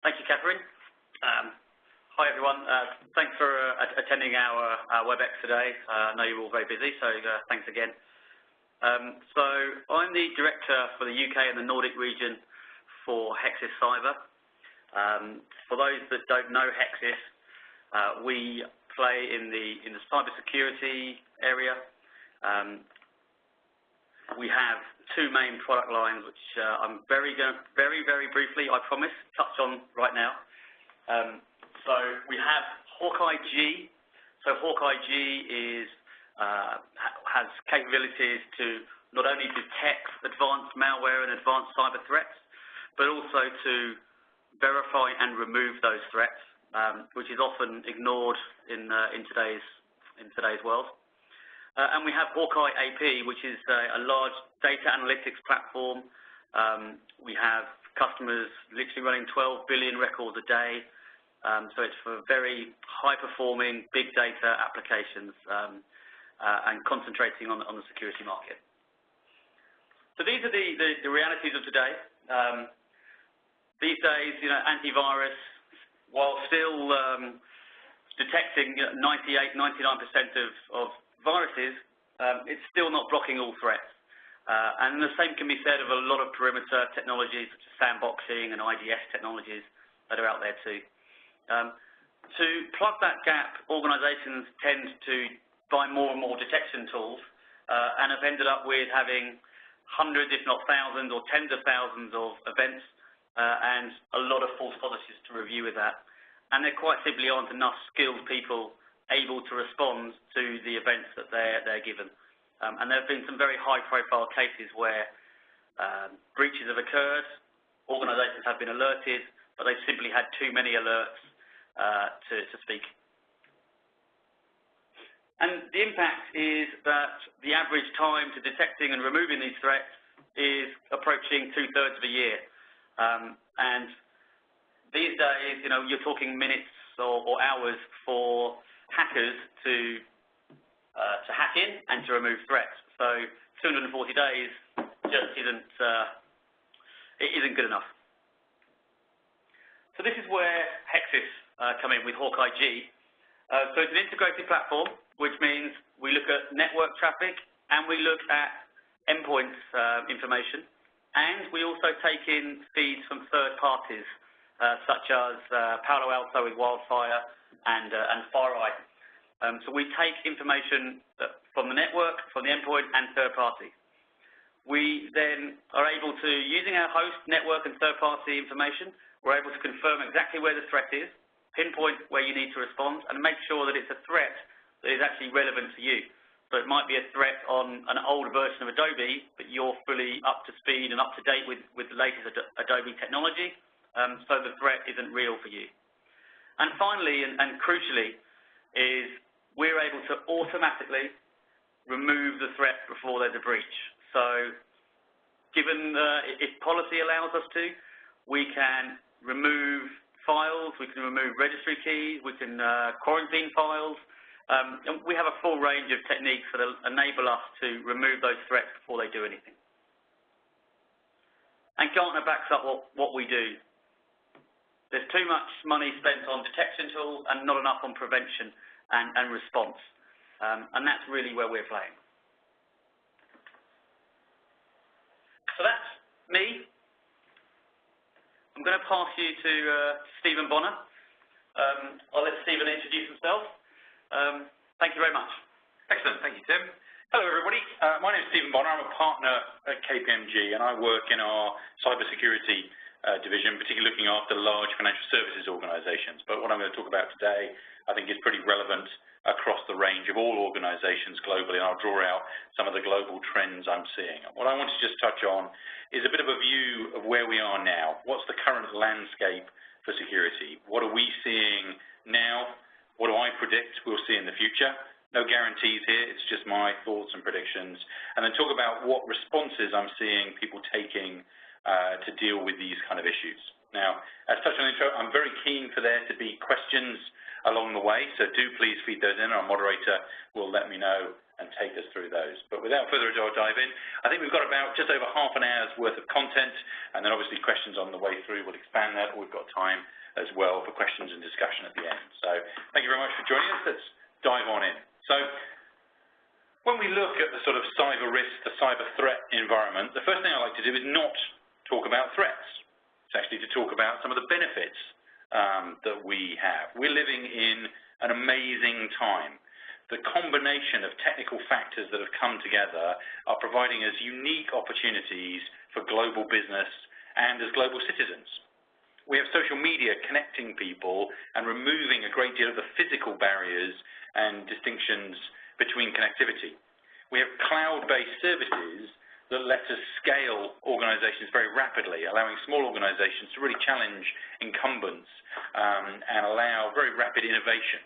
Thank you, Catherine. Hi, everyone. Thanks for attending our WebEx today. I know you're all very busy, so thanks again. So I'm the Director for the UK and the Nordic Region for Hexis Cyber. For those that don't know Hexis, we play in the cybersecurity area. We have two main product lines, which I'm very briefly, I promise, touch on right now. So we have Hawkeye G. So Hawkeye G has capabilities to not only detect advanced malware and advanced cyber threats, but also to verify and remove those threats, which is often ignored in today's world. And we have Hawkeye AP, which is a large data analytics platform. We have customers literally running 12 billion records a day. So it's for very high-performing big data applications and concentrating on the security market. So these are the realities of today. These days, antivirus, while still detecting 98, 99% of viruses, it's still not blocking all threats. And the same can be said of a lot of perimeter technologies, such as sandboxing and IDS technologies that are out there too. To plug that gap, organizations tend to buy more and more detection tools and have ended up with having hundreds, if not thousands, or tens of thousands of events and a lot of false positives to review with that. And there quite simply aren't enough skilled people able to respond to the events that they're given. And there have been some very high-profile cases where breaches have occurred, organizations have been alerted, but they've simply had too many alerts to speak. And the impact is that the average time to detecting and removing these threats is approaching 2/3 of a year. And these days, you're talking minutes or hours for hackers to hack in and to remove threats. So 240 days just isn't good enough. So this is where Hexis come in with Hawkeye G. So it's an integrated platform, which means we look at network traffic and we look at endpoint information, and we also take in feeds from third parties, such as Palo Alto with Wildfire and FireEye. So we take information from the network, from the endpoint, and third party. We then are able to, using our host, network, and third-party information, we're able to confirm exactly where the threat is, pinpoint where you need to respond, and make sure that it's a threat that is actually relevant to you. So it might be a threat on an old version of Adobe, but you're fully up to speed and up to date with the latest Adobe technology, so the threat isn't real for you. And finally, and crucially, is we're able to automatically remove the threat before there's a breach. So given if policy allows us to, we can remove files, we can remove registry keys, we can quarantine files. And we have a full range of techniques that enable us to remove those threats before they do anything. And Gartner backs up what we do. There's too much money spent on detection tools and not enough on prevention and response. And that's really where we're playing. So that's me. I'm going to pass you to Stephen Bonner. I'll let Stephen introduce himself. Thank you very much. Excellent. Thank you, Tim. Hello, everybody. My name is Stephen Bonner. I'm a partner at KPMG, and I work in our cybersecurity division, particularly looking after large financial services organizations. But what I'm going to talk about today, I think, is pretty relevant across the range of all organizations globally, and I'll draw out some of the global trends I'm seeing. What I want to just touch on is a bit of a view of where we are now. What's the current landscape for security? What are we seeing now? What do I predict we'll see in the future? No guarantees here, it's just my thoughts and predictions. And then talk about what responses I'm seeing people taking to deal with these kind of issues. Now, as such an intro, I'm very keen for there to be questions along the way, so do please feed those in. Our moderator will let me know and take us through those. But without further ado, I'll dive in. I think we've got about just over half an hour's worth of content, and then obviously questions on the way through will expand that. We've got time as well for questions and discussion at the end. So thank you very much for joining us. Let's dive on in. So when we look at the sort of cyber risk, the cyber threat environment, the first thing I like to do is not talk about threats. It's actually to talk about some of the benefits that we have. We're living in an amazing time. The combination of technical factors that have come together are providing us unique opportunities for global business and as global citizens. We have social media connecting people and removing a great deal of the physical barriers and distinctions between connectivity. We have cloud-based services that let us scale organizations very rapidly, allowing small organizations to really challenge incumbents and allow very rapid innovation.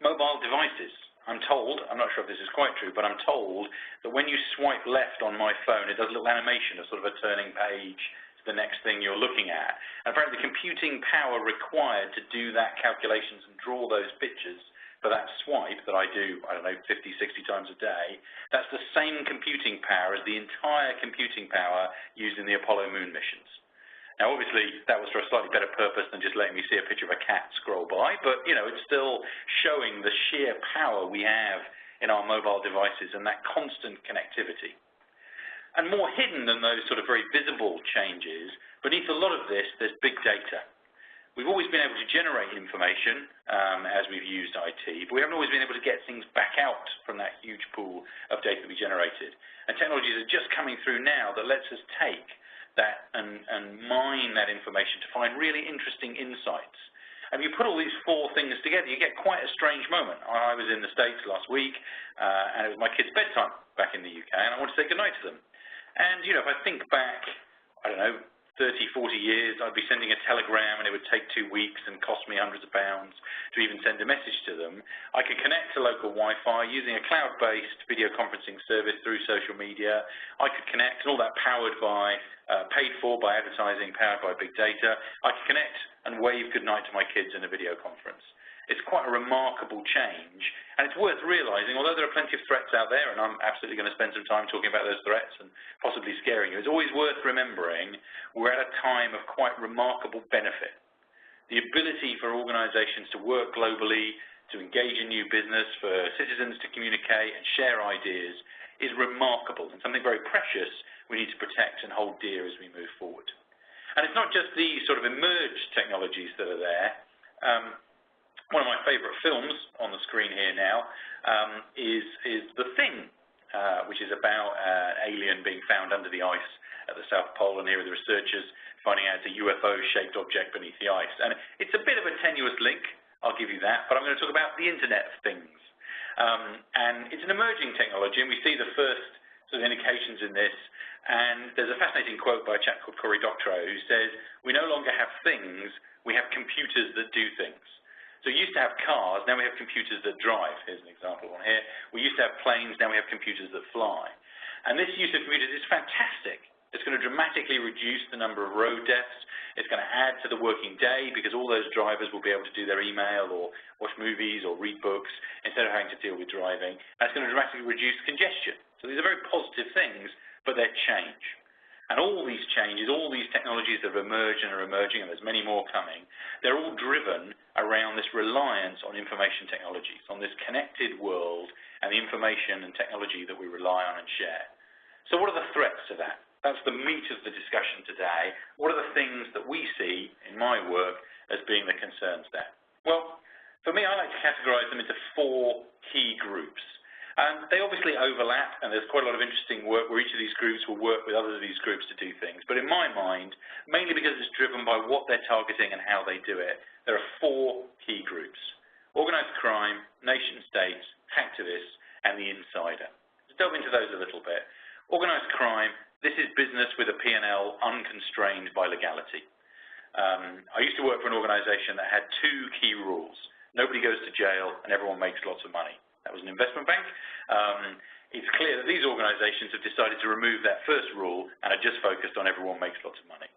Mobile devices. I'm told, I'm not sure if this is quite true, but I'm told that when you swipe left on my phone, it does a little animation of sort of a turning page to the next thing you're looking at. And apparently the computing power required to do that calculations and draw those pictures for that swipe that I do, I don't know, 50, 60 times a day, that's the same computing power as the entire computing power used in the Apollo moon missions. Now, obviously, that was for a slightly better purpose than just letting me see a picture of a cat scroll by, but, you know, it's still showing the sheer power we have in our mobile devices and that constant connectivity. And more hidden than those sort of very visible changes, beneath a lot of this, there's big data. We've always been able to generate information as we've used IT, but we haven't always been able to get things back out from that huge pool of data we generated. And technologies are just coming through now that lets us take that and mine that information to find really interesting insights. And you put all these four things together, you get quite a strange moment. I was in the States last week, and it was my kids' bedtime back in the UK, and I wanted to say goodnight to them. And, you know, if I think back, I don't know, 30, 40 years, I'd be sending a telegram and it would take 2 weeks and cost me hundreds of pounds to even send a message to them. I could connect to local Wi-Fi using a cloud-based video conferencing service through social media. I could connect, and all that powered by, paid for by advertising, powered by big data. I could connect and wave goodnight to my kids in a video conference. It's quite a remarkable change, and it's worth realizing, although there are plenty of threats out there, and I'm absolutely going to spend some time talking about those threats and possibly scaring you, it's always worth remembering we're at a time of quite remarkable benefit. The ability for organizations to work globally, to engage in new business, for citizens to communicate and share ideas is remarkable and something very precious we need to protect and hold dear as we move forward. And it's not just these sort of emerged technologies that are there. One of my favorite films on the screen here now is The Thing, which is about an alien being found under the ice at the South Pole, and here are the researchers finding out it's a UFO-shaped object beneath the ice. And it's a bit of a tenuous link, I'll give you that, but I'm going to talk about the Internet of Things. And it's an emerging technology, and we see the first sort of indications in this. And there's a fascinating quote by a chap called Cory Doctorow who says, "We no longer have things, we have computers that do things." So we used to have cars, now we have computers that drive. Here's an example on here. We used to have planes, now we have computers that fly. And this use of computers is fantastic. It's going to dramatically reduce the number of road deaths. It's going to add to the working day because all those drivers will be able to do their email or watch movies or read books instead of having to deal with driving. And it's going to dramatically reduce congestion. So these are very positive things, but they're change. And all these changes, all these technologies that have emerged and are emerging, and there's many more coming, they're all driven around this reliance on information technologies, on this connected world and the information and technology that we rely on and share. So what are the threats to that? That's the meat of the discussion today. What are the things that we see in my work as being the concerns there? Well, for me, I like to categorize them into 4 key groups. They obviously overlap, and there's quite a lot of interesting work where each of these groups will work with others of these groups to do things. But in my mind, mainly because it's driven by what they're targeting and how they do it, there are 4 key groups: organized crime, nation states, hacktivists, and the insider. Let's delve into those a little bit. Organized crime, this is business with a P&L unconstrained by legality. I used to work for an organization that had 2 key rules. Nobody goes to jail, and everyone makes lots of money. That was an investment bank. It's clear that these organizations have decided to remove that first rule and are just focused on everyone makes lots of money.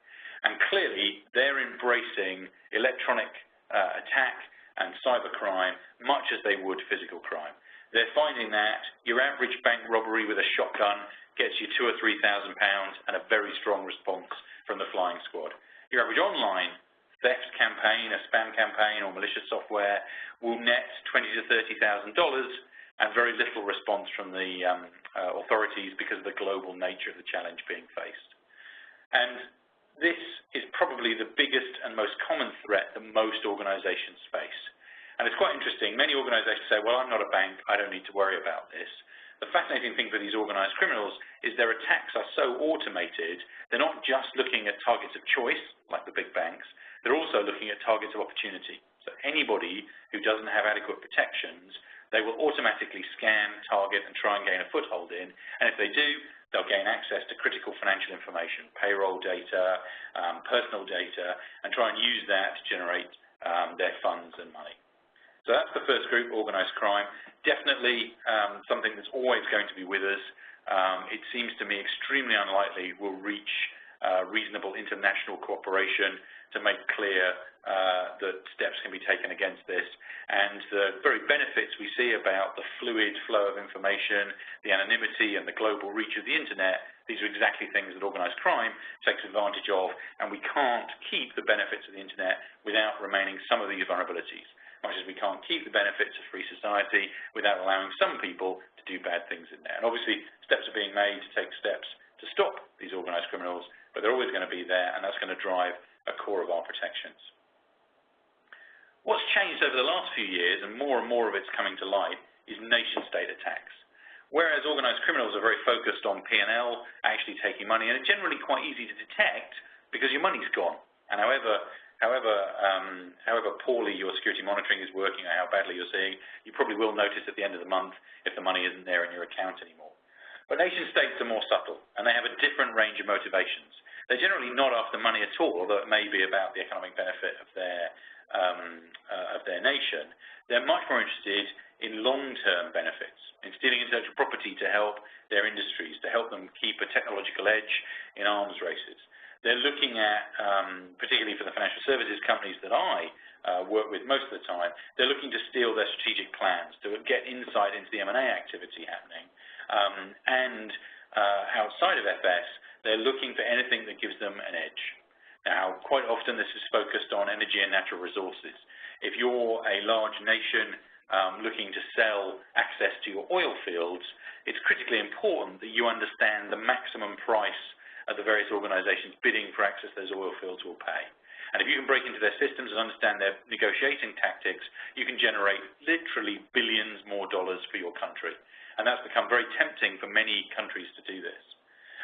And clearly, they're embracing electronic attack and cybercrime much as they would physical crime. they're finding that your average bank robbery with a shotgun gets you £2,000 or £3,000 and a very strong response from the flying squad. Your average online theft campaign, a spam campaign or malicious software will net $20,000 to $30,000 and very little response from the authorities because of the global nature of the challenge being faced. And this is probably the biggest and most common threat that most organizations face. And it's quite interesting. Many organizations say, well, I'm not a bank, I don't need to worry about this. The fascinating thing for these organized criminals is their attacks are so automated, they're not just looking at targets of choice, like the big banks, they're also looking at targets of opportunity. So anybody who doesn't have adequate protections, they will automatically scan, target, and try and gain a foothold in. And if they do, they'll gain access to critical financial information, payroll data, personal data, and try and use that to generate their funds and money. So that's the first group, organized crime. Definitely something that's always going to be with us. It seems to me extremely unlikely we'll reach reasonable international cooperation to make clear that steps can be taken against this. And the very benefits we see about the fluid flow of information, the anonymity and the global reach of the internet, these are exactly things that organized crime takes advantage of, and we can't keep the benefits of the internet without remaining some of these vulnerabilities, much as we can't keep the benefits of free society without allowing some people to do bad things in there. And obviously, steps are being made to take steps to stop these organized criminals, but they're always going to be there, and that's going to drive a core of our protections. What's changed over the last few years, and more of it's coming to light, is nation-state attacks. Whereas organized criminals are very focused on P&L, actually taking money, and it's generally quite easy to detect because your money's gone. And however poorly your security monitoring is working or how badly you're seeing, you probably will notice at the end of the month if the money isn't there in your account anymore. But nation-states are more subtle, and they have a different range of motivations. They're generally not after money at all, although it may be about the economic benefit of their nation. They're much more interested in long-term benefits, in stealing intellectual property to help their industries, to help them keep a technological edge in arms races. They're looking at, particularly for the financial services companies that I work with most of the time, they're looking to steal their strategic plans, to get insight into the M&A activity happening. Outside of FS, they're looking for anything that gives them an edge. Now, quite often this is focused on energy and natural resources. If you're a large nation looking to sell access to your oil fields, it's critically important that you understand the maximum price of the various organizations bidding for access to those oil fields will pay. And if you can break into their systems and understand their negotiating tactics, you can generate literally billions more dollars for your country. And that's become very tempting for many countries to do this.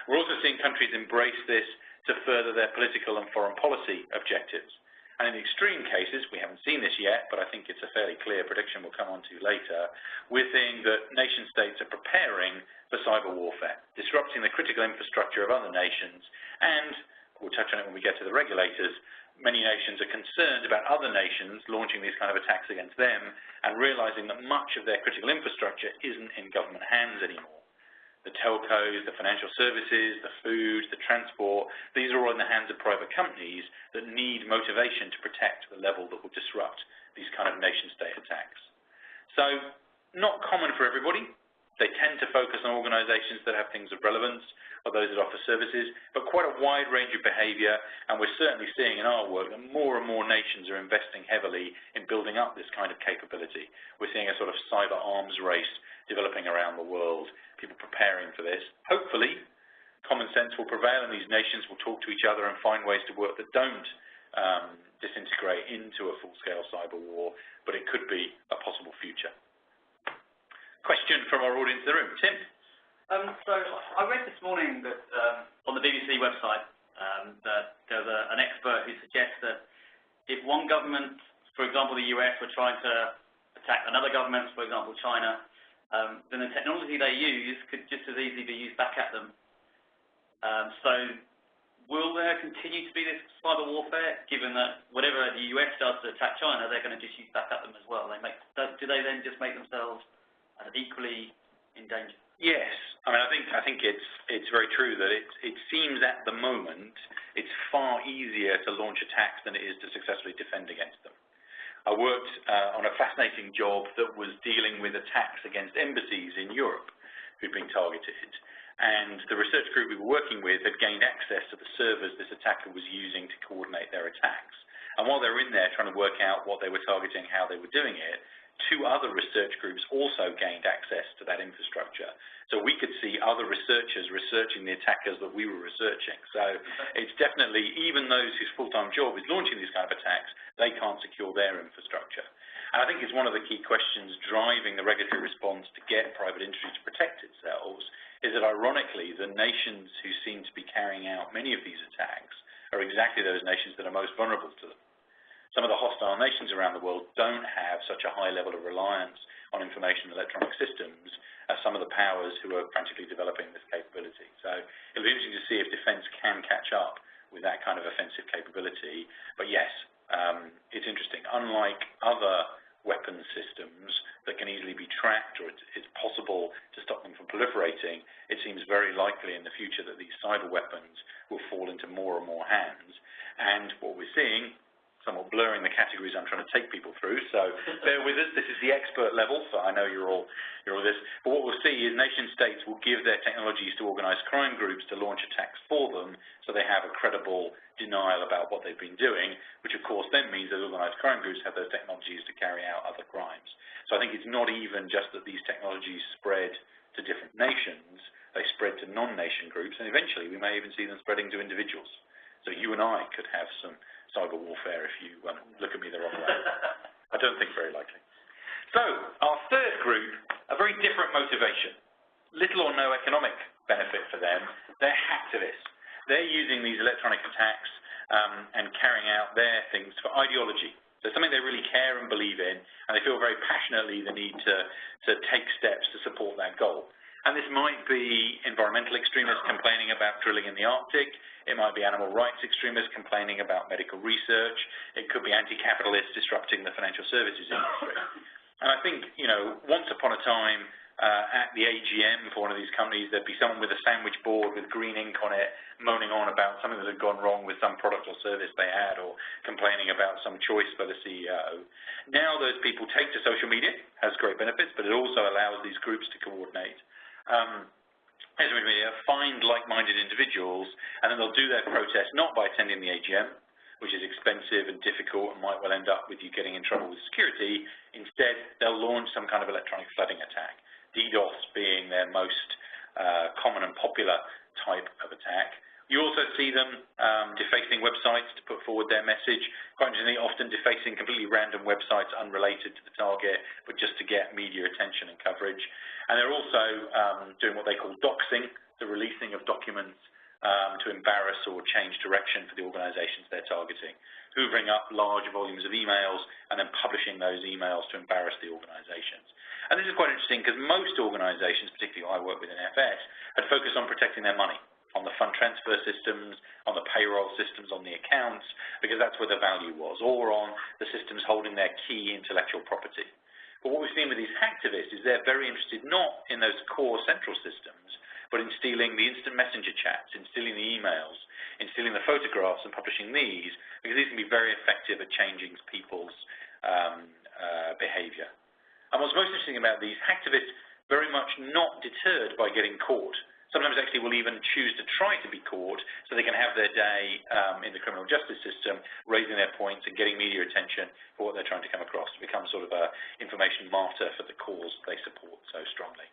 We're also seeing countries embrace this to further their political and foreign policy objectives. And in extreme cases, we haven't seen this yet, but I think it's a fairly clear prediction we'll come on to later, we're seeing that nation-states are preparing for cyber warfare, disrupting the critical infrastructure of other nations, and, we'll touch on it when we get to the regulators, many nations are concerned about other nations launching these kind of attacks against them and realizing that much of their critical infrastructure isn't in government hands anymore. The telcos, the financial services, the food, the transport, these are all in the hands of private companies that need motivation to protect the level that will disrupt these kind of nation-state attacks. So, not common for everybody. They tend to focus on organizations that have things of relevance or those that offer services, but quite a wide range of behavior, and we're certainly seeing in our work that more and more nations are investing heavily in building up this kind of capability. We're seeing a sort of cyber arms race developing around the world, people preparing for this. Hopefully, common sense will prevail and these nations will talk to each other and find ways to work that don't disintegrate into a full-scale cyber war, but it could be a possible future. Question from our audience in the room. Tim? So I read this morning that on the BBC website that there's an expert who suggests that if one government, for example the US, were trying to attack another government, for example China, then the technology they use could just as easily be used back at them. So will there continue to be this cyber warfare, given that whatever the US does to attack China, they're going to just use back at them as well? Do they then just make themselves equally in danger? Yes. I mean, I think it's very true that it seems at the moment it's far easier to launch attacks than it is to successfully defend against them. I worked on a fascinating job that was dealing with attacks against embassies in Europe who'd been targeted. And the research group we were working with had gained access to the servers this attacker was using to coordinate their attacks. And while they were in there trying to work out what they were targeting, how they were doing it, 2 other research groups also gained access to that infrastructure. So we could see other researchers researching the attackers that we were researching. So it's definitely, even those whose full-time job is launching these kind of attacks, they can't secure their infrastructure. And I think it's one of the key questions driving the regulatory response to get private industry to protect itself, is that ironically, the nations who seem to be carrying out many of these attacks are exactly those nations that are most vulnerable to them. Some of the hostile nations around the world don't have such a high level of reliance on information and electronic systems as some of the powers who are frantically developing this capability. So it'll be interesting to see if defense can catch up with that kind of offensive capability. But yes, it's interesting. Unlike other weapons systems that can easily be tracked, or it's possible to stop them from proliferating, it seems very likely in the future that these cyber weapons will fall into more and more hands. And what we're seeing, somewhat blurring the categories I'm trying to take people through, so bear with us. This is the expert level, so I know you're all this. But what we'll see is nation-states will give their technologies to organised crime groups to launch attacks for them, so they have a credible denial about what they've been doing, which of course then means that organised crime groups have those technologies to carry out other crimes. So I think it's not even just that these technologies spread to different nations, they spread to non-nation groups, and eventually we may even see them spreading to individuals. So you and I could have some cyber warfare if you look at me the wrong way. I don't think very likely. So our third group, a very different motivation. Little or no economic benefit for them. They're hacktivists. They're using these electronic attacks and carrying out their things for ideology. So something they really care and believe in, and they feel very passionately the need to take steps to support that goal. And this might be environmental extremists complaining about drilling in the Arctic. It might be animal rights extremists complaining about medical research. It could be anti-capitalists disrupting the financial services industry. And I think, once upon a time at the AGM for one of these companies, there'd be someone with a sandwich board with green ink on it moaning on about something that had gone wrong with some product or service they had, or complaining about some choice by the CEO. Now those people take to social media, has great benefits, but it also allows these groups to coordinate. Find like-minded individuals, and then they'll do their protest not by attending the AGM, which is expensive and difficult and might well end up with you getting in trouble with security. Instead, they'll launch some kind of electronic flooding attack, DDoS being their most common and popular type of attack. You also see them defacing websites to put forward their message, quite interestingly, often defacing completely random websites unrelated to the target, but just to get media attention and coverage. And they're also doing what they call doxing, the releasing of documents to embarrass or change direction for the organizations they're targeting, hoovering up large volumes of emails and then publishing those emails to embarrass the organizations. And this is quite interesting because most organizations, particularly I work with in FS, had focused on protecting their money, on the fund transfer systems, on the payroll systems, on the accounts, because that's where the value was, or on the systems holding their key intellectual property. But what we've seen with these hacktivists is they're very interested not in those core central systems, but in stealing the instant messenger chats, in stealing the emails, in stealing the photographs and publishing these, because these can be very effective at changing people's behavior. And what's most interesting about these hacktivists, very much not deterred by getting caught. Sometimes actually will even choose to try to be caught so they can have their day in the criminal justice system, raising their points and getting media attention for what they're trying to come across, to become sort of an information martyr for the cause they support so strongly.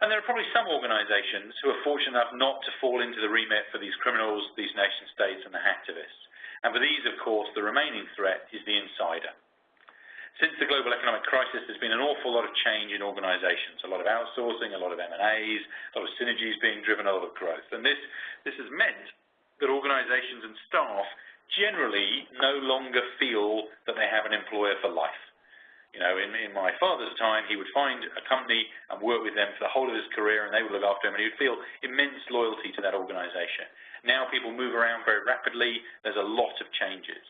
And there are probably some organizations who are fortunate enough not to fall into the remit for these criminals, these nation states, and the hacktivists. And for these, of course, the remaining threat is the insider. Since the global economic crisis, there's been an awful lot of change in organizations, a lot of outsourcing, a lot of M&As, a lot of synergies being driven, a lot of growth. And this has meant that organizations and staff generally no longer feel that they have an employer for life. In my father's time, he would find a company and work with them for the whole of his career, and they would look after him, and he would feel immense loyalty to that organization. Now people move around very rapidly. There's a lot of changes.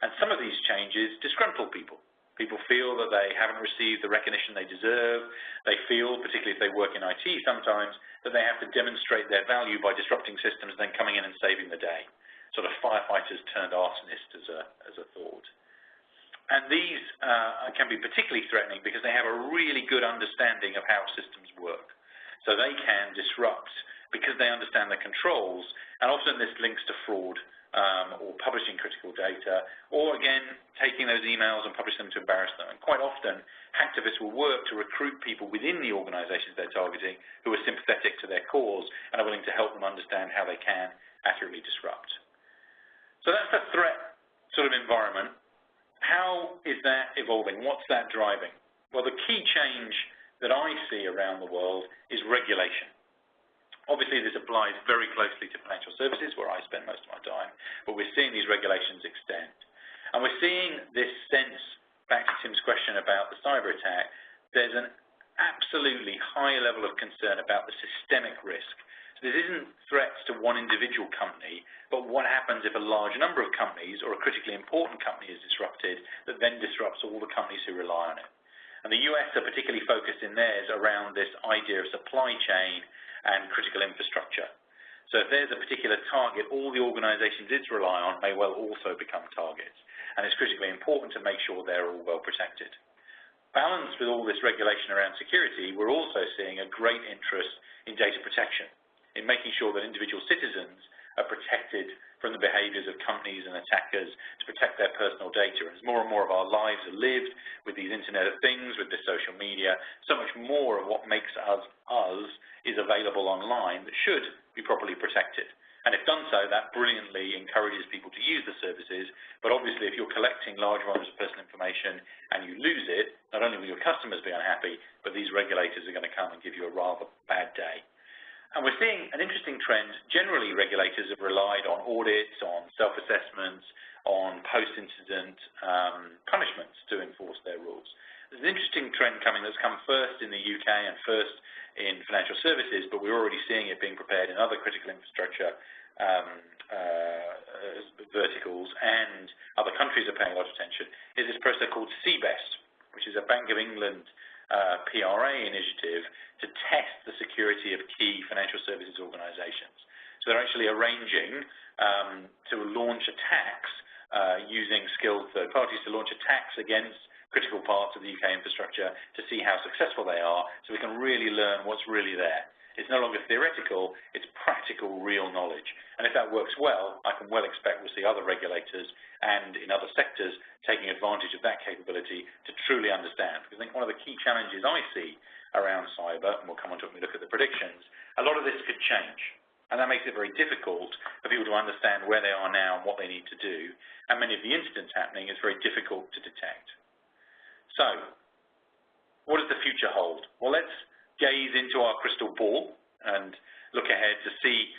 And some of these changes disgruntle people. People feel that they haven't received the recognition they deserve. They feel, particularly if they work in IT sometimes, that they have to demonstrate their value by disrupting systems and then coming in and saving the day. Sort of firefighters turned arsonists as a thought. And these can be particularly threatening because they have a really good understanding of how systems work. So they can disrupt because they understand the controls, and often this links to fraud or publishing critical data, or again, taking those emails and publishing them to embarrass them. And quite often, hacktivists will work to recruit people within the organizations they're targeting who are sympathetic to their cause and are willing to help them understand how they can accurately disrupt. So that's the threat sort of environment. How is that evolving? What's that driving? Well, the key change that I see around the world is regulation. Obviously, this applies very closely to financial services, where I spend most of my time, but we're seeing these regulations extend. And we're seeing this sense, back to Tim's question about the cyber attack, there's an absolutely high level of concern about the systemic risk. So this isn't threats to one individual company, but what happens if a large number of companies or a critically important company is disrupted that then disrupts all the companies who rely on it. And the US are particularly focused in theirs around this idea of supply chain and critical infrastructure. So if there's a particular target, all the organizations it rely on may well also become targets. And it's critically important to make sure they're all well protected. Balanced with all this regulation around security, we're also seeing a great interest in data protection, in making sure that individual citizens are protected from the behaviors of companies and attackers to protect their personal data. As more and more of our lives are lived with these Internet of Things, with this social media, so much more of what makes us is available online that should be properly protected. And if done so, that brilliantly encourages people to use the services. But obviously, if you're collecting large volumes of personal information and you lose it, not only will your customers be unhappy, but these regulators are going to come and give you a rather bad day. And we're seeing an interesting trend. Generally, regulators have relied on audits, on self-assessments, on post-incident punishments to enforce their rules. There's an interesting trend coming that's come first in the UK and first in financial services, but we're already seeing it being prepared in other critical infrastructure verticals, and other countries are paying a lot of attention, is this process called CBEST, which is a Bank of England PRA initiative to test the security of key financial services organizations. So they're actually arranging to launch attacks using skilled third parties to launch attacks against critical parts of the UK infrastructure to see how successful they are, so we can really learn what's really there. It's no longer theoretical, it's practical, real knowledge. And if that works well, I can well expect we'll see other regulators and in other sectors taking advantage of that capability to truly understand. Because I think one of the key challenges I see around cyber, and we'll come on to it when we look at the predictions, a lot of this could change. And that makes it very difficult for people to understand where they are now and what they need to do. And many of the incidents happening is very difficult to detect. So, what does the future hold? Well, let's gaze into our crystal ball and look ahead to see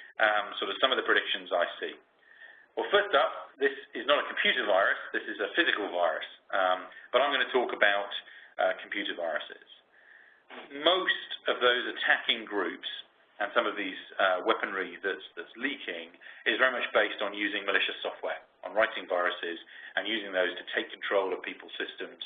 sort of some of the predictions I see. Well, first up, this is not a computer virus, this is a physical virus, but I'm going to talk about computer viruses. Most of those attacking groups and some of these weaponry that's leaking is very much based on using malicious software, on writing viruses and using those to take control of people's systems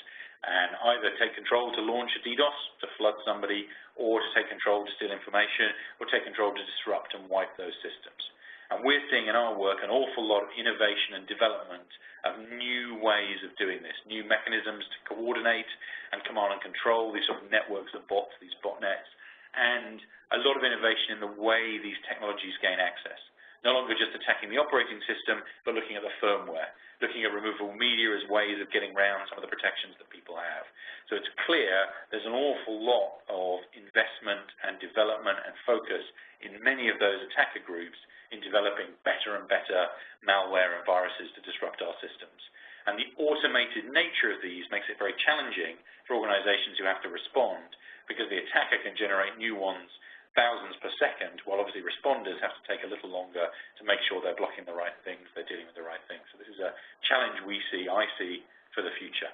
and either take control to launch a DDoS, to flood somebody, or to take control to steal information, or take control to disrupt and wipe those systems. And we're seeing in our work an awful lot of innovation and development of new ways of doing this, new mechanisms to coordinate and command and control these sort of networks of bots, these botnets, and a lot of innovation in the way these technologies gain access. No longer just attacking the operating system, but looking at the firmware, looking at removable media as ways of getting around some of the protections that people have. So it's clear there's an awful lot of investment and development and focus in many of those attacker groups in developing better and better malware and viruses to disrupt our systems. And the automated nature of these makes it very challenging for organizations who have to respond, because the attacker can generate new ones thousands per second, while obviously responders have to take a little longer to make sure they're blocking the right things, they're dealing with the right things. So this is a challenge I see for the future.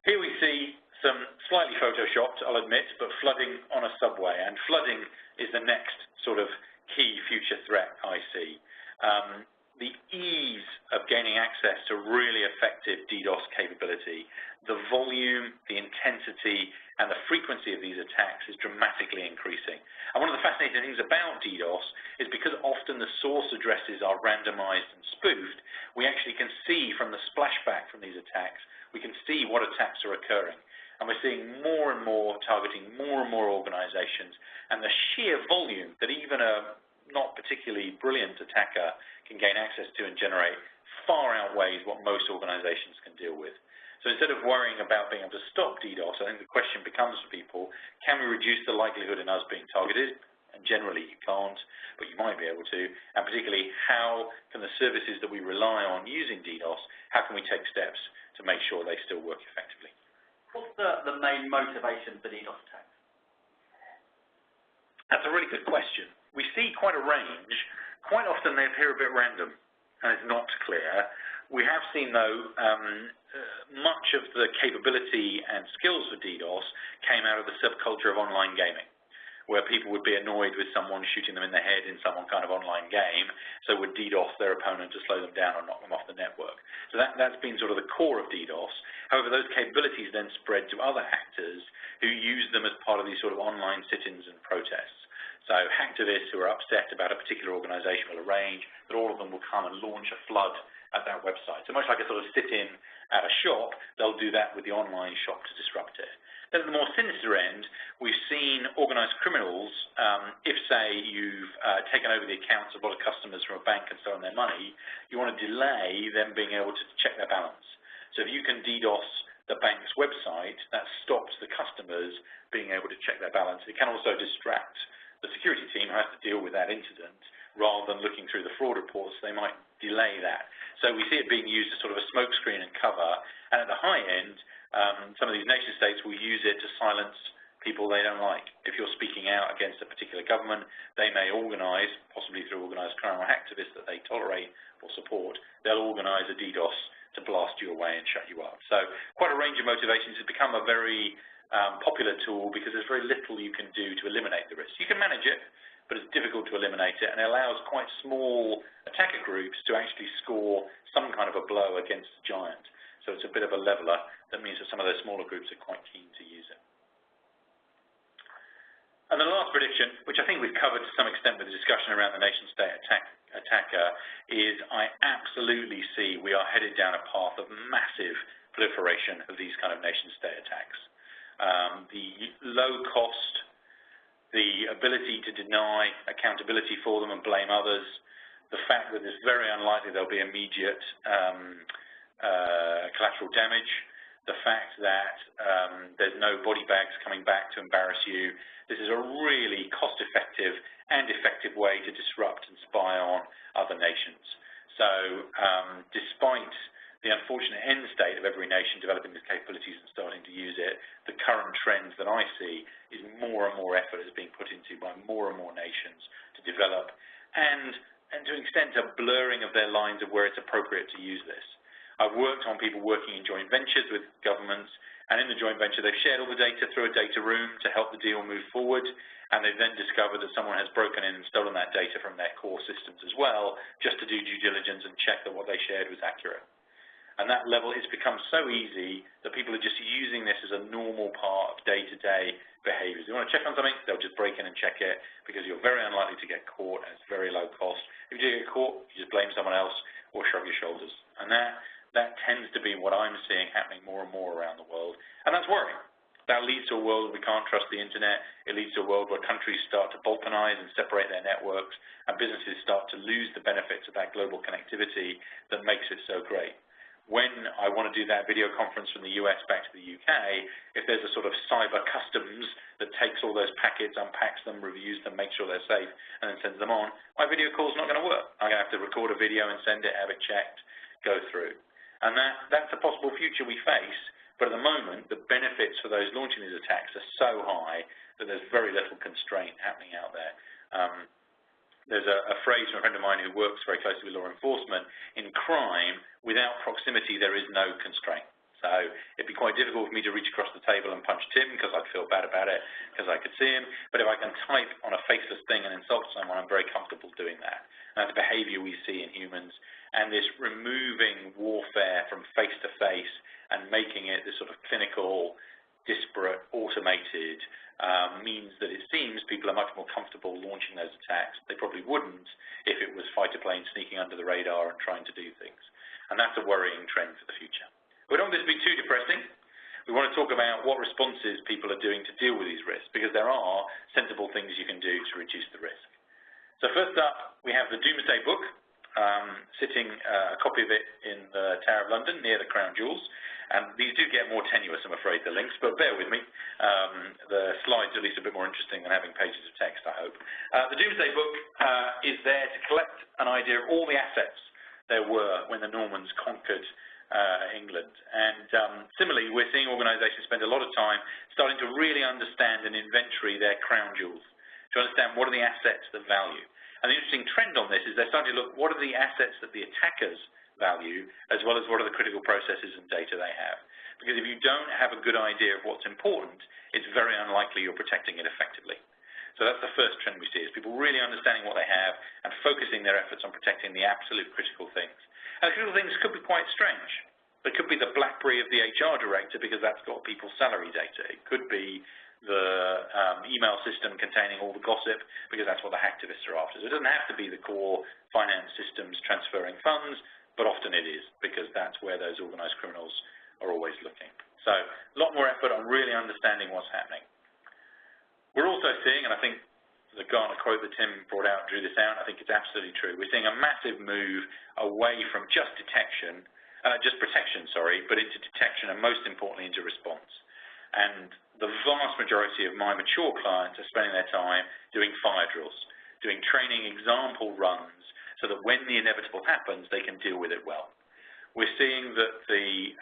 Here we see some slightly photoshopped, I'll admit, but flooding on a subway. And flooding is the next sort of key future threat I see. The ease of gaining access to really effective DDoS capability, the volume, the intensity, and the frequency of these attacks is dramatically increasing. And one of the fascinating things about DDoS is because often the source addresses are randomized and spoofed, we actually actually can see from the splashback from these attacks, we can see what attacks are occurring. And we're seeing more and more targeting more and more organizations, and the sheer volume that even a not particularly brilliant attacker can gain access to and generate far outweighs what most organizations can deal with. So instead of worrying about being able to stop DDoS, I think the question becomes for people, can we reduce the likelihood in us being targeted? And generally you can't, but you might be able to. And particularly, how can the services that we rely on using DDoS, how can we take steps to make sure they still work effectively? What's the main motivation for DDoS attacks? That's a really good question. We see quite a range. Quite often they appear a bit random and it's not clear. We have seen, though, much of the capability and skills for DDoS came out of the subculture of online gaming, where people would be annoyed with someone shooting them in the head in some kind of online game, so would DDoS their opponent to slow them down or knock them off the network. So that's been sort of the core of DDoS. However, those capabilities then spread to other actors who use them as part of these sort of online sit-ins and protests. So hacktivists who are upset about a particular organization will arrange that all of them will come and launch a flood at that website. So much like a sort of sit-in at a shop, they'll do that with the online shop to disrupt it. Then at the more sinister end, we've seen organized criminals, if, say, you've taken over the accounts of a lot of customers from a bank and stolen their money, you want to delay them being able to check their balance. So if you can DDoS the bank's website, that stops the customers being able to check their balance. It can also distract the security team who has to deal with that incident. Rather than looking through the fraud reports, they might delay that. So we see it being used as sort of a smokescreen and cover. And at the high end, some of these nation states will use it to silence people they don't like. If you're speaking out against a particular government, they may organize, possibly through organized crime or activists that they tolerate or support, they'll organize a DDoS to blast you away and shut you up. So quite a range of motivations. It's become a very popular tool because there's very little you can do to eliminate the risk. You can manage it, but it's difficult to eliminate it, and it allows quite small attacker groups to actually score some kind of a blow against the giant. So it's a bit of a leveler. That means that some of those smaller groups are quite keen to use it. And the last prediction, which I think we've covered to some extent with the discussion around the nation-state attacker, is I absolutely see we are headed down a path of massive proliferation of these kind of nation-state attacks. The low cost, the ability to deny accountability for them and blame others, the fact that it's very unlikely there'll be immediate collateral damage, the fact that there's no body bags coming back to embarrass you. This is a really cost-effective and effective way to disrupt and spy on other nations. So despite the unfortunate end state of every nation developing these capabilities and starting to use it, the current trend that I see is more and more effort is being put into by more and more nations to develop and to an extent a blurring of their lines of where it's appropriate to use this. I've worked on people working in joint ventures with governments, and in the joint venture they've shared all the data through a data room to help the deal move forward, and they've then discovered that someone has broken in and stolen that data from their core systems as well, just to do due diligence and check that what they shared was accurate. And that level, it's become so easy that people are just using this as a normal part of day-to-day behaviors. They want to check on something, they'll just break in and check it because you're very unlikely to get caught and it's very low cost. If you do get caught, you just blame someone else or shrug your shoulders. And that tends to be what I'm seeing happening more and more around the world. And that's worrying. That leads to a world where we can't trust the internet. It leads to a world where countries start to balkanize and separate their networks, and businesses start to lose the benefits of that global connectivity that makes it so great. When I want to do that video conference from the US back to the UK, if there's a sort of cyber customs that takes all those packets, unpacks them, reviews them, makes sure they're safe, and then sends them on, my video call's not going to work. I'm going to have to record a video and send it, have it checked, go through. And that's a possible future we face, but at the moment, the benefits for those launching these attacks are so high that there's very little constraint happening out there. There's a phrase from a friend of mine who works very closely with law enforcement. In crime, without proximity, there is no constraint. So it'd be quite difficult for me to reach across the table and punch Tim because I'd feel bad about it because I could see him. But if I can type on a faceless thing and insult someone, I'm very comfortable doing that. And that's behavior we see in humans. And this removing warfare from face-to-face and making it this sort of clinical, disparate, automated means that it seems people are much more comfortable launching those attacks. They probably wouldn't if it was fighter planes sneaking under the radar and trying to do things. and that's a worrying trend for the future. We don't want this to be too depressing. We want to talk about what responses people are doing to deal with these risks, because there are sensible things you can do to reduce the risk. So first up, we have the Doomsday Book, sitting a copy of it in the Tower of London near the Crown Jewels. And these do get more tenuous, I'm afraid, the links, but bear with me. The slides are at least a bit more interesting than having pages of text, I hope. The Doomsday Book is there to collect an idea of all the assets there were when the Normans conquered England. And similarly, we're seeing organisations spend a lot of time starting to really understand and inventory their crown jewels, to understand what are the assets that value. And the interesting trend on this is they're starting to look what are the assets that the attackers value, as well as what are the critical processes and data they have. Because if you don't have a good idea of what's important, it's very unlikely you're protecting it effectively. So that's the first trend we see, is people really understanding what they have and focusing their efforts on protecting the absolute critical things. And the critical things could be quite strange. It could be the BlackBerry of the HR director because that's got people's salary data. It could be the email system containing all the gossip because that's what the hacktivists are after. So it doesn't have to be the core finance systems transferring funds, but often it is, because that's where those organised criminals are always looking. So a lot more effort on really understanding what's happening. We're also seeing, and I think the Gartner quote that Tim brought out drew this out, I think it's absolutely true. We're seeing a massive move away from just protection, but into detection and most importantly into response. And the vast majority of my mature clients are spending their time doing fire drills, doing training example runs, so that when the inevitable happens, they can deal with it well. We're seeing that the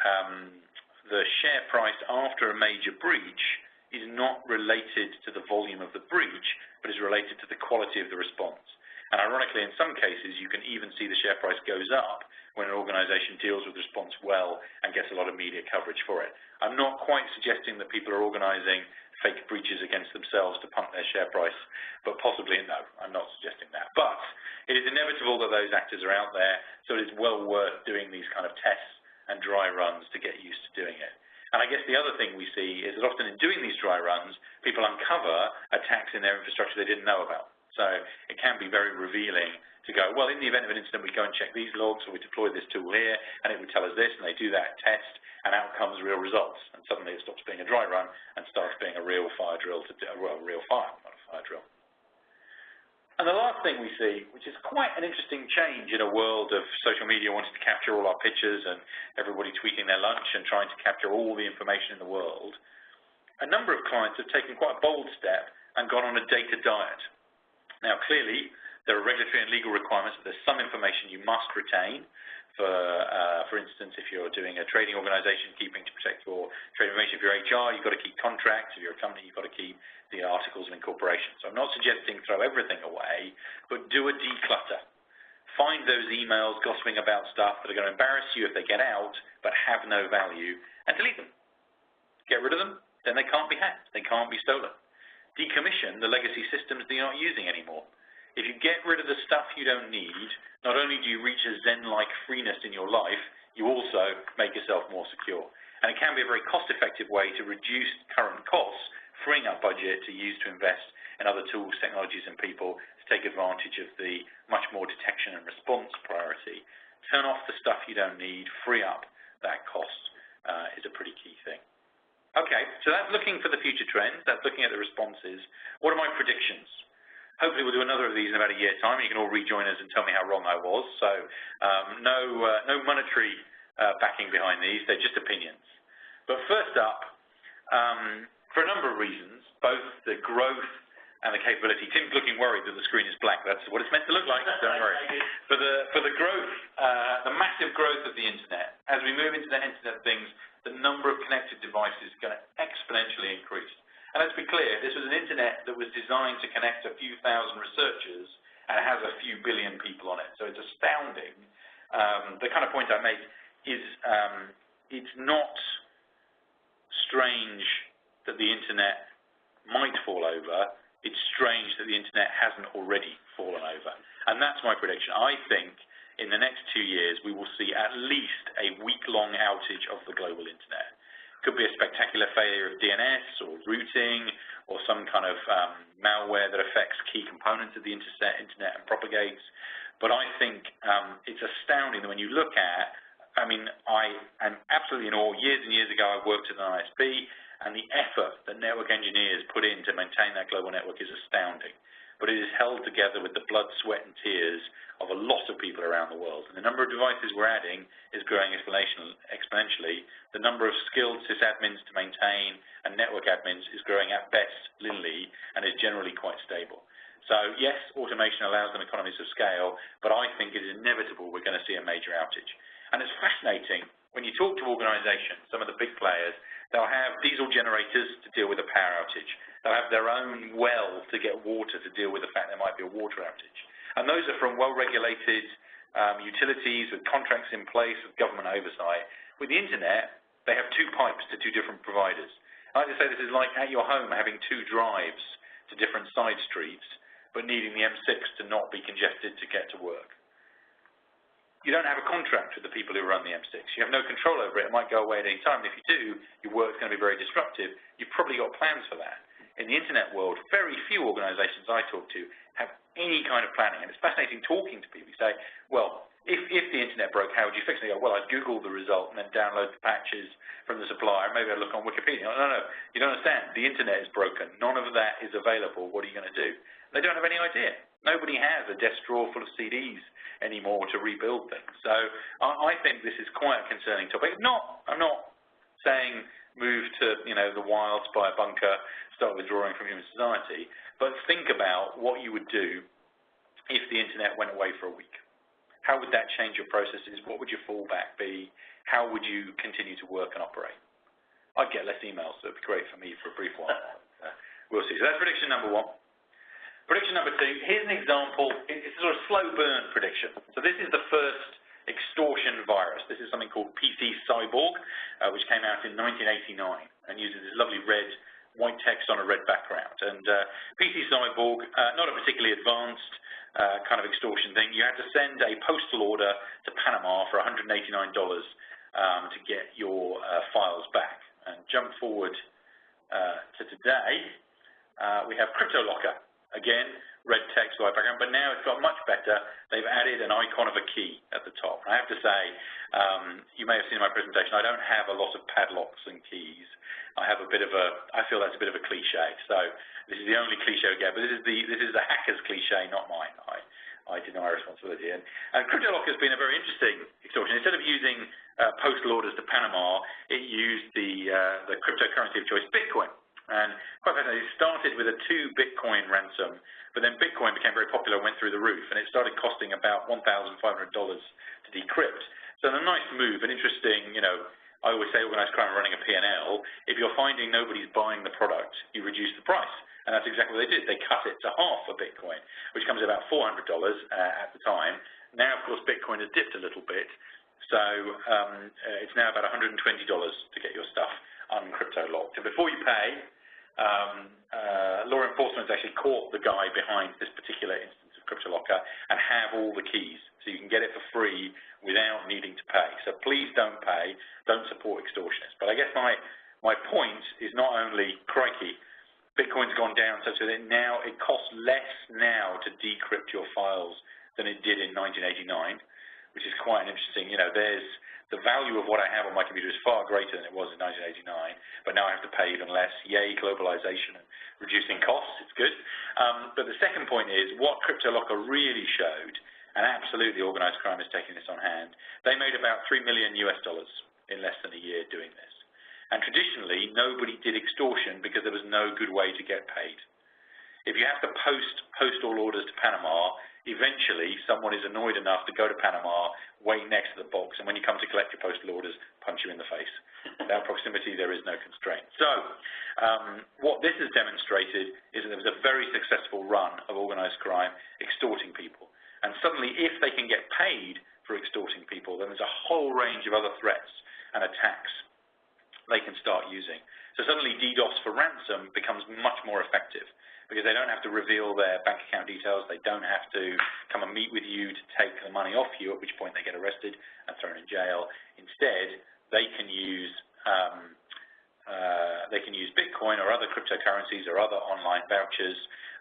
share price after a major breach is not related to the volume of the breach, but is related to the quality of the response. And ironically, in some cases, you can even see the share price goes up when an organization deals with response well and gets a lot of media coverage for it. I'm not quite suggesting that people are organizing fake breaches against themselves to pump their share price, but possibly, no, I'm not suggesting that. But it is inevitable that those actors are out there, so it is well worth doing these kind of tests and dry runs to get used to doing it. And I guess the other thing we see is that often in doing these dry runs, people uncover attacks in their infrastructure they didn't know about. So it can be very revealing to go, well, in the event of an incident, we go and check these logs, or we deploy this tool here, and it would tell us this, and they do that test, and out comes real results. And suddenly it stops being a dry run and starts being a real fire drill, real fire, not a fire drill. And the last thing we see, which is quite an interesting change in a world of social media wanting to capture all our pictures and everybody tweeting their lunch and trying to capture all the information in the world, a number of clients have taken quite a bold step and gone on a data diet. Now, clearly, there are regulatory and legal requirements that there's some information you must retain. For instance, if you're doing a trading organization, keeping to protect your trade information. If you're HR, you've got to keep contracts. If you're a company, you've got to keep the articles of incorporation. So I'm not suggesting throw everything away, but do a declutter. Find those emails gossiping about stuff that are going to embarrass you if they get out, but have no value, and delete them. Get rid of them, then they can't be hacked. They can't be stolen. Decommission the legacy systems that you're not using anymore. If you get rid of the stuff you don't need, not only do you reach a Zen-like freeness in your life, you also make yourself more secure. And it can be a very cost-effective way to reduce current costs, freeing up budget to use to invest in other tools, technologies, and people to take advantage of the much more detection and response priority. Turn off the stuff you don't need, free up that cost is a pretty key thing. Okay, so that's looking for the future trends. That's looking at the responses. What are my predictions? Hopefully we'll do another of these in about a year's time. You can all rejoin us and tell me how wrong I was. So no monetary backing behind these. They're just opinions. But first up, for a number of reasons, both the growth and the capability. Tim's looking worried that the screen is black. That's what it's meant to look like. Don't worry. For the growth, the massive growth of the internet, as we move into the Internet of Things, the number of connected devices is going to exponentially increase. And let's be clear, this was an internet that was designed to connect a few thousand researchers and has a few billion people on it. So it's astounding. The kind of point I make is it's not strange that the internet might fall over. It's strange that the internet hasn't already fallen over. And that's my prediction. I think in the next 2 years, we will see at least a week-long outage of the global internet. Could be a spectacular failure of DNS or routing or some kind of malware that affects key components of the internet and propagates. But I think it's astounding that when you look at I mean, I am absolutely in awe. Years and years ago, I worked at an ISP, and the effort that network engineers put in to maintain that global network is astounding. But it is held together with the blood, sweat, and tears of a lot of people around the world. And the number of devices we're adding is growing exponentially. The number of skilled sysadmins to maintain and network admins is growing at best linearly and is generally quite stable. So yes, automation allows them economies of scale, but I think it is inevitable we're going to see a major outage. And it's fascinating, when you talk to organizations, some of the big players, they'll have diesel generators to deal with a power outage. They'll have their own well to get water to deal with the fact there might be a water outage. And those are from well-regulated utilities with contracts in place with government oversight. With the internet, they have two pipes to two different providers. I like to say this is like at your home having two drives to different side streets, but needing the M6 to not be congested to get to work. You don't have a contract with the people who run the M6. You have no control over it. It might go away at any time. And if you do, your work's going to be very disruptive. You've probably got plans for that. In the internet world, very few organizations I talk to have any kind of planning. And it's fascinating talking to people. You say, well, if the internet broke, how would you fix it? They go, well, I'd Google the result and then download the patches from the supplier. Maybe I'd look on Wikipedia. No, you don't understand. The internet is broken. None of that is available. What are you going to do? They don't have any idea. Nobody has a desk drawer full of CDs anymore to rebuild things. So I think this is quite a concerning topic. I'm not saying move to the wilds, buy a bunker, start withdrawing from human society, but think about what you would do if the internet went away for a week. How would that change your processes? What would your fallback be? How would you continue to work and operate? I'd get less emails, so it'd be great for me for a brief while. We'll see. So that's prediction number one. Prediction number two, here's an example. It's a sort of slow burn prediction. So this is the first extortion virus. This is something called PC Cyborg, which came out in 1989 and uses this lovely white text on a red background. And PC Cyborg, not a particularly advanced kind of extortion thing. You had to send a postal order to Panama for $189 to get your files back. And jump forward to today, we have Cryptolocker. Again, red text, white background, but now it's got much better. They've added an icon of a key at the top. I have to say, you may have seen in my presentation, I don't have a lot of padlocks and keys. I feel that's a bit of a cliche. So this is the only cliche we get, but this is the hacker's cliche, not mine. I deny responsibility. And Cryptolocker has been a very interesting extortion. Instead of using postal orders to Panama, it used the cryptocurrency of choice, Bitcoin. And quite fascinating, it started with a 2 Bitcoin ransom, but then Bitcoin became very popular and went through the roof, and it started costing about $1,500 to decrypt. So a nice move, an interesting, I always say organized crime running a P&L. If you're finding nobody's buying the product, you reduce the price. And that's exactly what they did. They cut it to half a Bitcoin, which comes to about $400 at the time. Now, of course, Bitcoin has dipped a little bit, so it's now about $120 to get your stuff uncrypto-locked. And before you pay, law enforcement has actually caught the guy behind this particular instance of Cryptolocker and have all the keys, so you can get it for free without needing to pay. So please don't pay, don't support extortionists. But I guess my point is not only, crikey, Bitcoin's gone down such that it costs less now to decrypt your files than it did in 1989, which is quite an interesting, there's the value of what I have on my computer is far greater than it was in 1989, but now I have to pay even less. Yay, globalization and reducing costs, it's good. But the second point is what Cryptolocker really showed, and absolutely organized crime is taking this on hand, they made about $3 million in less than a year doing this. And traditionally, nobody did extortion because there was no good way to get paid. If you have to post postal orders to Panama, eventually someone is annoyed enough to go to Panama, wait next to the box, and when you come to collect your postal orders, punch you in the face. Without proximity, there is no constraint. So what this has demonstrated is that there was a very successful run of organized crime extorting people. And suddenly, if they can get paid for extorting people, then there's a whole range of other threats and attacks they can start using. So suddenly DDoS for ransom becomes much more effective, because they don't have to reveal their bank account details. They don't have to come and meet with you to take the money off you, at which point they get arrested and thrown in jail. Instead, they can use Bitcoin or other cryptocurrencies or other online vouchers.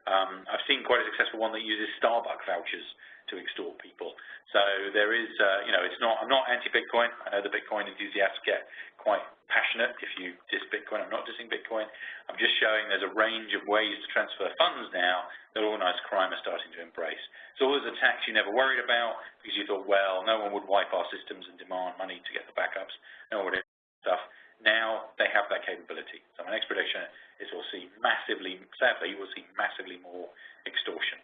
I've seen quite a successful one that uses Starbucks vouchers to extort people. So there is, I'm not anti-Bitcoin. I know the Bitcoin enthusiasts get quite passionate. If you diss Bitcoin, I'm not dissing Bitcoin. I'm just showing there's a range of ways to transfer funds now that organized crime are starting to embrace. So all those attacks you never worried about because you thought, well, no one would wipe our systems and demand money to get the backups. No one would do stuff. Now they have that capability. So my next prediction is we'll see massively, sadly, we'll see massively more extortion.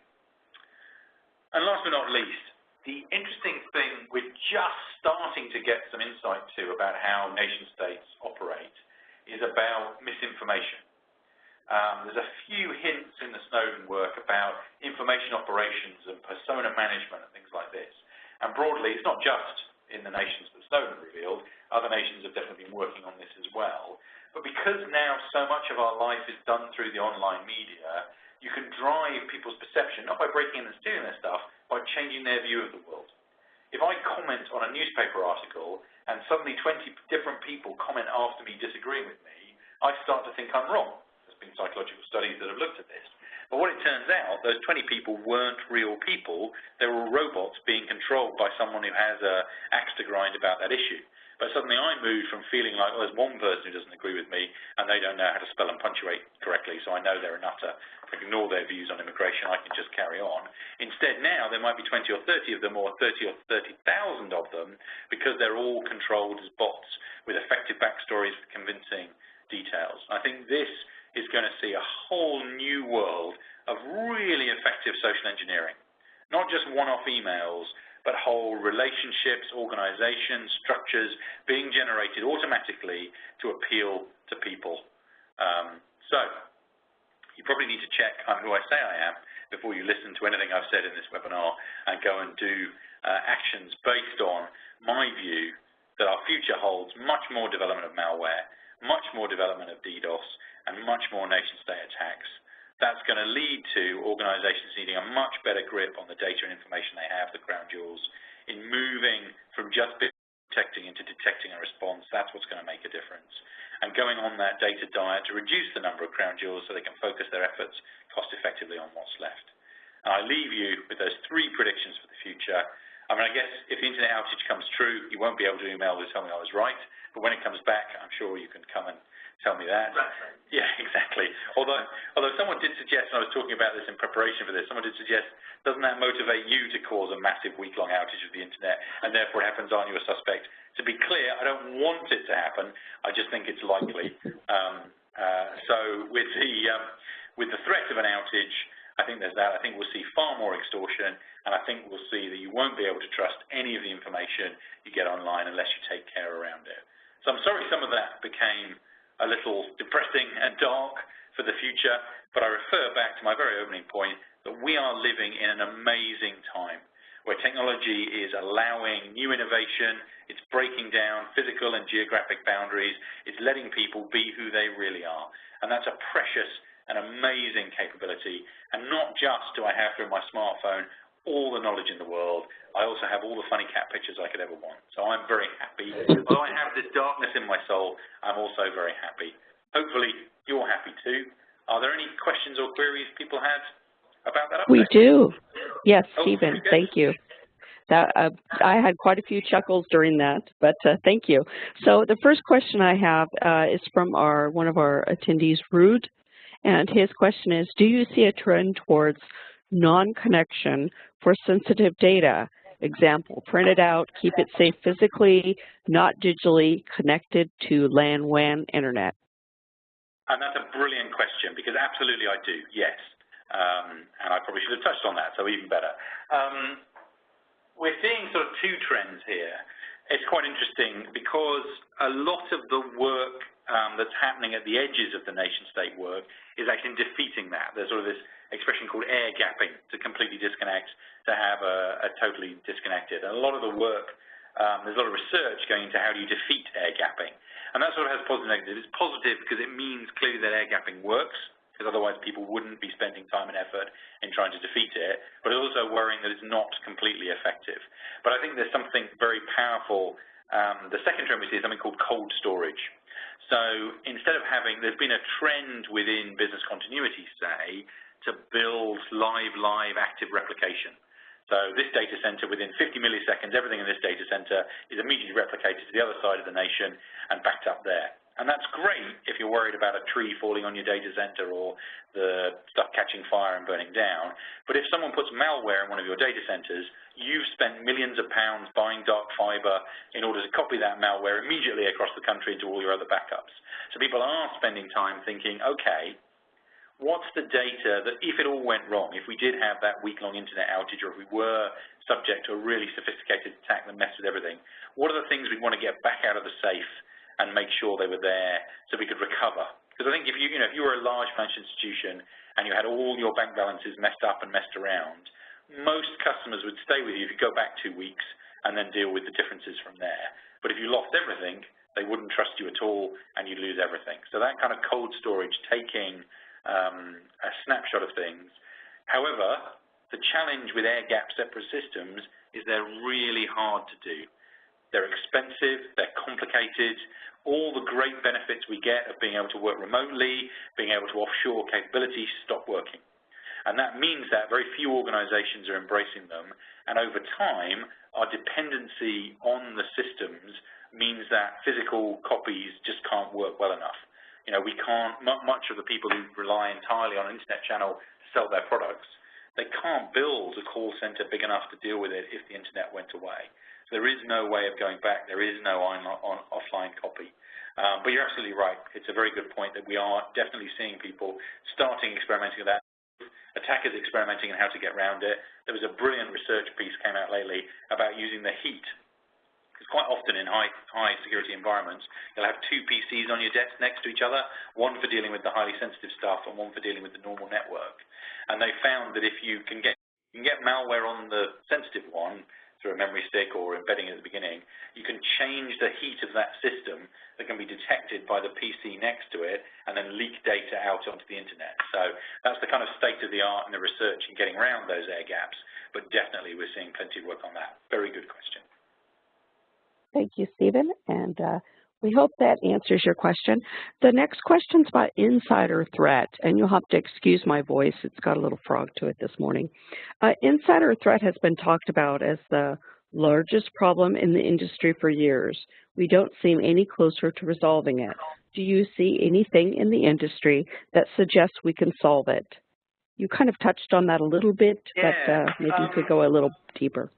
And last but not least, the interesting thing we're just starting to get some insight to about how nation-states operate is about misinformation. There's a few hints in the Snowden work about information operations and persona management and things like this. And broadly, it's not just in the nations that Snowden revealed. Other nations have definitely been working on this as well. But because now so much of our life is done through the online media, you can drive people's perception, not by breaking in and stealing their stuff, by changing their view of the world. If I comment on a newspaper article and suddenly 20 different people comment after me disagreeing with me, I start to think I'm wrong. There's been psychological studies that have looked at this. But what it turns out, those 20 people weren't real people. They were robots being controlled by someone who has an axe to grind about that issue. But suddenly I moved from feeling like, well, there's one person who doesn't agree with me and they don't know how to spell and punctuate correctly, so I know they're a nutter. I can ignore their views on immigration, I can just carry on. Instead now there might be 20 or 30 of them, or 30 or 30,000 of them, because they're all controlled as bots with effective backstories with convincing details. I think this is going to see a whole new world of really effective social engineering. Not just one-off emails, but whole relationships, organizations, structures being generated automatically to appeal to people. So you probably need to check I'm who I say I am before you listen to anything I've said in this webinar and go and do actions based on my view that our future holds much more development of malware, much more development of DDoS, and much more nation-state attacks. That's going to lead to organizations needing a much better grip on the data and information they have, the crown jewels, in moving from just detecting into detecting a response. That's what's going to make a difference. And going on that data diet to reduce the number of crown jewels so they can focus their efforts cost effectively on what's left. And I leave you with those 3 predictions for the future. I mean, I guess if the internet outage comes true, you won't be able to email to tell me I was right. But when it comes back, I'm sure you can come and tell me that. Exactly. Yeah, exactly. Although someone did suggest, and I was talking about this in preparation for this, someone did suggest, doesn't that motivate you to cause a massive week-long outage of the internet, and therefore it happens, aren't you a suspect? To be clear, I don't want it to happen. I just think it's likely. So with the threat of an outage, I think there's that. I think we'll see far more extortion, and I think we'll see that you won't be able to trust any of the information you get online unless you take care around it. So I'm sorry some of that became a little depressing and dark for the future, but I refer back to my very opening point that we are living in an amazing time where technology is allowing new innovation, it's breaking down physical and geographic boundaries, it's letting people be who they really are. And that's a precious and amazing capability. And not just do I have through my smartphone all the knowledge in the world, I also have all the funny cat pictures I could ever want. So I'm very happy. Although I have this darkness in my soul, I'm also very happy. Hopefully you're happy too. Are there any questions or queries people had about that update? We do. Yes, Stephen, okay. Thank you. That, I had quite a few chuckles during that, but thank you. So the first question I have is from one of our attendees, Rude, and his question is, do you see a trend towards non-connection for sensitive data? Example, print it out, keep it safe physically, not digitally connected to LAN, WAN, internet. And that's a brilliant question, because absolutely I do, yes. And I probably should have touched on that, so even better. We're seeing sort of 2 trends here. It's quite interesting because a lot of the work that's happening at the edges of the nation-state work is actually defeating that. There's sort of this expression called air gapping, to completely disconnect, to have a totally disconnected. And a lot of the work, there's a lot of research going into how do you defeat air gapping. And that sort of has positive and negative. It's positive because it means clearly that air gapping works, because otherwise people wouldn't be spending time and effort in trying to defeat it, but it's also worrying that it's not completely effective. But I think there's something very powerful. The second trend we see is something called cold storage. So instead of having, there's been a trend within business continuity, say, to build live active replication. So this data center, within 50 milliseconds, everything in this data center is immediately replicated to the other side of the nation and backed up there. And that's great if you're worried about a tree falling on your data center or the stuff catching fire and burning down. But if someone puts malware in one of your data centers, you've spent millions of pounds buying dark fiber in order to copy that malware immediately across the country to all your other backups. So people are spending time thinking, okay, what's the data that if it all went wrong, if we did have that week-long internet outage or if we were subject to a really sophisticated attack that messed with everything, what are the things we want to get back out of the safe and make sure they were there so we could recover? Because I think if you were a large financial institution and you had all your bank balances messed up and messed around, most customers would stay with you if you go back 2 weeks and then deal with the differences from there. But if you lost everything, they wouldn't trust you at all and you'd lose everything. So that kind of cold storage, taking a snapshot of things. However, the challenge with air-gap separate systems is they're really hard to do. They're expensive, they're complicated. All the great benefits we get of being able to work remotely, being able to offshore capabilities stop working. And that means that very few organizations are embracing them. And over time, our dependency on the systems means that physical copies just can't work well enough. We can't, much of the people who rely entirely on an internet channel to sell their products, they can't build a call center big enough to deal with it if the internet went away. There is no way of going back. There is no offline copy. But you're absolutely right. It's a very good point that we are definitely seeing people starting experimenting with that, attackers experimenting on how to get around it. There was a brilliant research piece came out lately about using the heat. Because quite often in high security environments, you'll have two PCs on your desk next to each other, one for dealing with the highly sensitive stuff and one for dealing with the normal network. And they found that if you can get malware on the sensitive one, through a memory stick or embedding it at the beginning, you can change the heat of that system that can be detected by the PC next to it and then leak data out onto the internet. So that's the kind of state of the art in the research in getting around those air gaps, but definitely we're seeing plenty of work on that. Very good question. Thank you, Stephen, and we hope that answers your question. The next question is about insider threat, and you'll have to excuse my voice. It's got a little frog to it this morning. Insider threat has been talked about as the largest problem in the industry for years. We don't seem any closer to resolving it. Do you see anything in the industry that suggests we can solve it? You kind of touched on that a little bit, but maybe you could go a little deeper.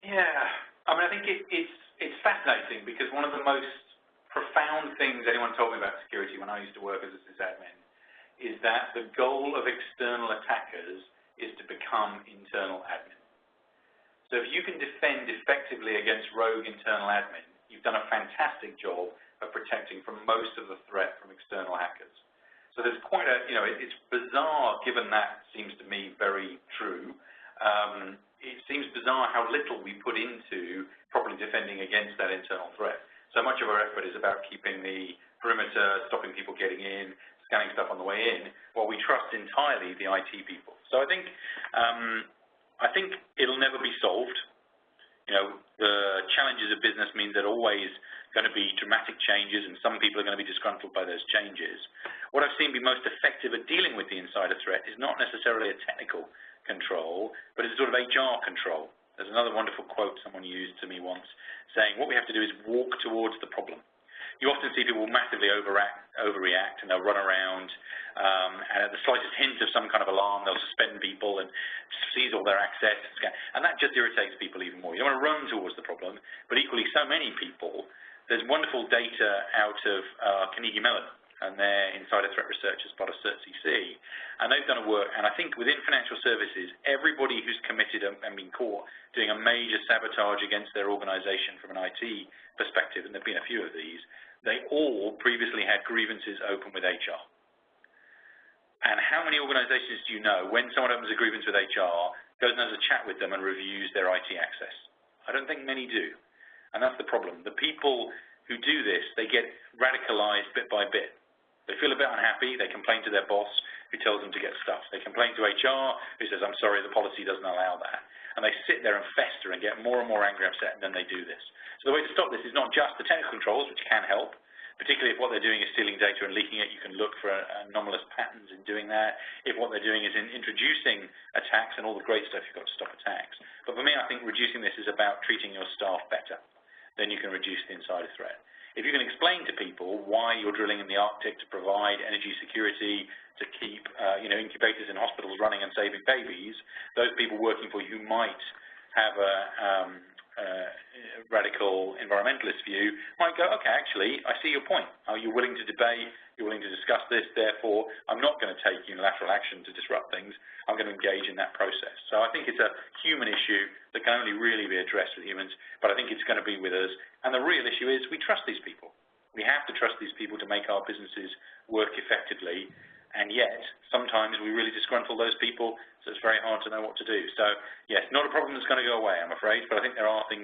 Yeah, I mean, I think it's fascinating because one of the most profound things anyone told me about security when I used to work as a sysadmin is that the goal of external attackers is to become internal admin. So if you can defend effectively against rogue internal admin, you've done a fantastic job of protecting from most of the threat from external hackers. So there's quite a, it's bizarre given that seems to me very true. It seems bizarre how little we put into properly defending against that internal threat. So much of our effort is about keeping the perimeter, stopping people getting in, scanning stuff on the way in, while we trust entirely the IT people. So I think it'll never be solved. The challenges of business mean that always going to be dramatic changes, and some people are going to be disgruntled by those changes. What I've seen be most effective at dealing with the insider threat is not necessarily a technical control, but it's sort of HR control. There's another wonderful quote someone used to me once saying, what we have to do is walk towards the problem. You often see people massively overreact, and they'll run around, and at the slightest hint of some kind of alarm, they'll suspend people and seize all their access. And that just irritates people even more. You don't want to run towards the problem, but equally so many people. There's wonderful data out of Carnegie Mellon, and their insider threat research as part of CERT-CC, and they've done a work, and I think within financial services, everybody who's committed and been caught doing a major sabotage against their organization from an IT perspective, and there have been a few of these, they all previously had grievances open with HR. And how many organizations do you know, when someone opens a grievance with HR, goes and has a chat with them and reviews their IT access? I don't think many do, and that's the problem. The people who do this, they get radicalized bit by bit. They feel a bit unhappy, they complain to their boss who tells them to get stuff. They complain to HR who says, I'm sorry, the policy doesn't allow that. And they sit there and fester and get more and more angry and upset, and then they do this. So the way to stop this is not just the technical controls, which can help, particularly if what they're doing is stealing data and leaking it. You can look for anomalous patterns in doing that. If what they're doing is in introducing attacks and all the great stuff you've got to stop attacks. But for me, I think reducing this is about treating your staff better. Then you can reduce the insider threat. If you can explain to people why you're drilling in the Arctic to provide energy security, to keep incubators in hospitals running and saving babies, those people working for you who might have a radical environmentalist view might go, okay, actually, I see your point. You're willing to debate, you're willing to discuss this, therefore I'm not going to take unilateral action to disrupt things. I'm going to engage in that process. So I think it's a human issue that can only really be addressed with humans, but I think it's going to be with us. And the real issue is we trust these people. We have to trust these people to make our businesses work effectively, and yet sometimes we really disgruntle those people, so it's very hard to know what to do. So yes, not a problem that's going to go away, I'm afraid, but I think there are things